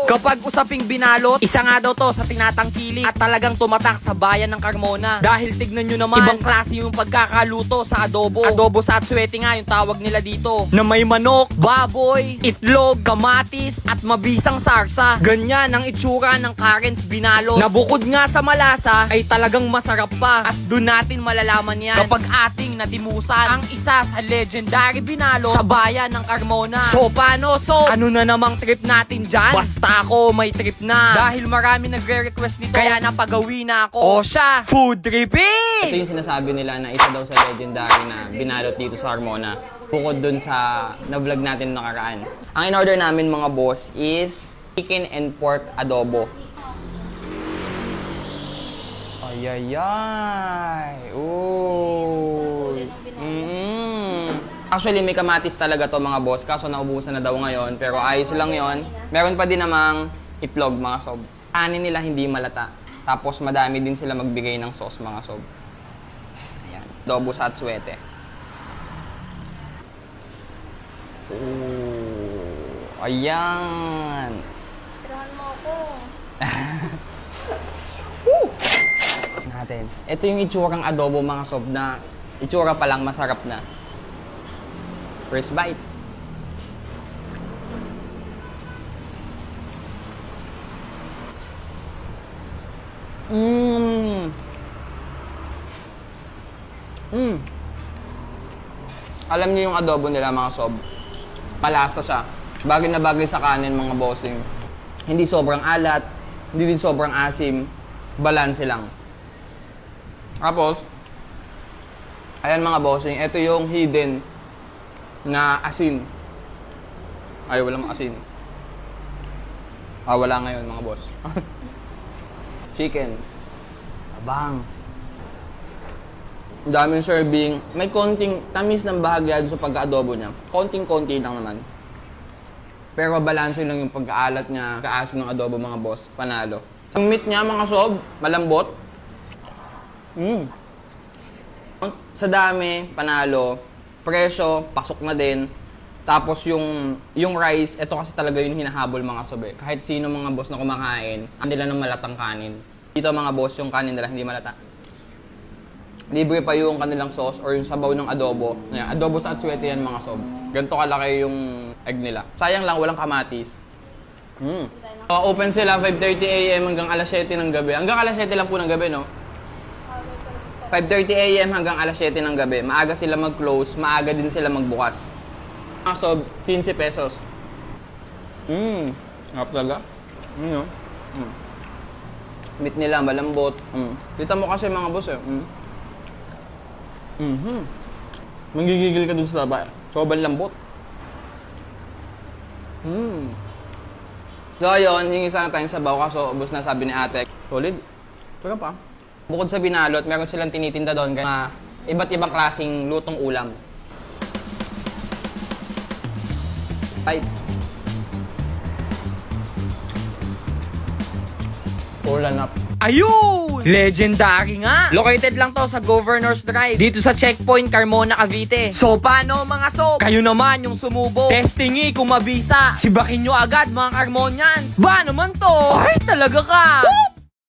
Kapag usaping binalot, isa nga daw to sa tinatangkilik at talagang tumatak sa bayan ng Carmona. Dahil tignan nyo naman, ibang klase yung pagkakaluto sa adobo. Adobo sa atsuete nga yung tawag nila dito. Na may manok, baboy, itlog, kamatis, at mabisang sarsa. Ganyan ang itsura ng Karen's binalot. Na bukod nga sa malasa, ay talagang masarap pa. At dun natin malalaman yan kapag ating natimusan ang isa sa legendary binalot sa bayan ng Carmona. So paano? So ano na namang trip natin dyan? Basta ako may trip na. Dahil marami nagre-request nito, kaya napagawi na ako. O siya, food tripping! Ito yung sinasabi nila na isa daw sa legendary na binalot dito sa Carmona. Bukod dun sa na-vlog natin nakaraan. Ang in-order namin mga boss is chicken and pork adobo. Ayayay! Uy! Actually, may kamatis talaga to mga boss. Kaso naubusan na daw ngayon. Pero ayos lang yon. Meron pa din namang itlog mga sob. Kanin nila hindi malata. Tapos madami din sila magbigay ng sauce mga sob. Ayan. Adobo sa atsuete. Oh, ayan. Tirahan mo ako. Natin. Ito yung itsurang adobo mga sob na itsura pa lang masarap na. First bite. Alam niyo yung adobo nila mga sob. Malasa siya. Bagay na bagay sa kanin mga bossing. Hindi sobrang alat, hindi din sobrang asim. Balanse lang. Tapos, ayan mga bossing, ito yung hidden na asin. Ay, walang asin. Wala ngayon mga boss. Chicken. Abang. Daming serving. May konting tamis ng bahagya sa pagka-adobo niya. Konting-konti lang naman. Pero balanse lang yung pagkaalat niya, kaasim ng adobo mga boss. Panalo. Yung meat niya mga sob, malambot. Sa dami, panalo. Presyo, pasok na din. Tapos yung rice, ito kasi talaga yung hinahabol mga sob. Kahit sino mga boss na kumakain, ang nila ng malatang kanin. Dito mga boss, yung kanin nila hindi malata. Libre pa yung kanilang sauce or yung sabaw ng adobo. Ayan, adobo sa atsuete yan mga sob. Ganito kalaki yung egg nila. Sayang lang, walang kamatis. Open sila 5:30 AM hanggang alas 7 ng gabi. Hanggang alas 7 lang po ng gabi, no? 5:30 AM hanggang alas 7 ng gabi. Maaga sila mag-close, maaga din sila magbukas. So, 15 pesos. Harap talaga. Meat nila, malambot. Kita mo kasi mga boss eh. Manggigigil ka dun sa taba. Sobrang lambot. So, ayun, hingi sana tayong sabaw kaso ubos na sabi ni ate. Solid. Tara pa. Bukod sa binalot, meron silang tinitinda doon na iba't ibang klaseng lutong ulam. Bye. Ulan up. Ayun! Legendary nga! Located lang to sa Governor's Drive, dito sa Checkpoint Carmona, Cavite. So, paano mga sob? Kayo naman yung sumubo. Testingi kung mabisa. Sibakin nyo agad mga Carmonians. Ba naman to? Ay, talaga ka! Whoop!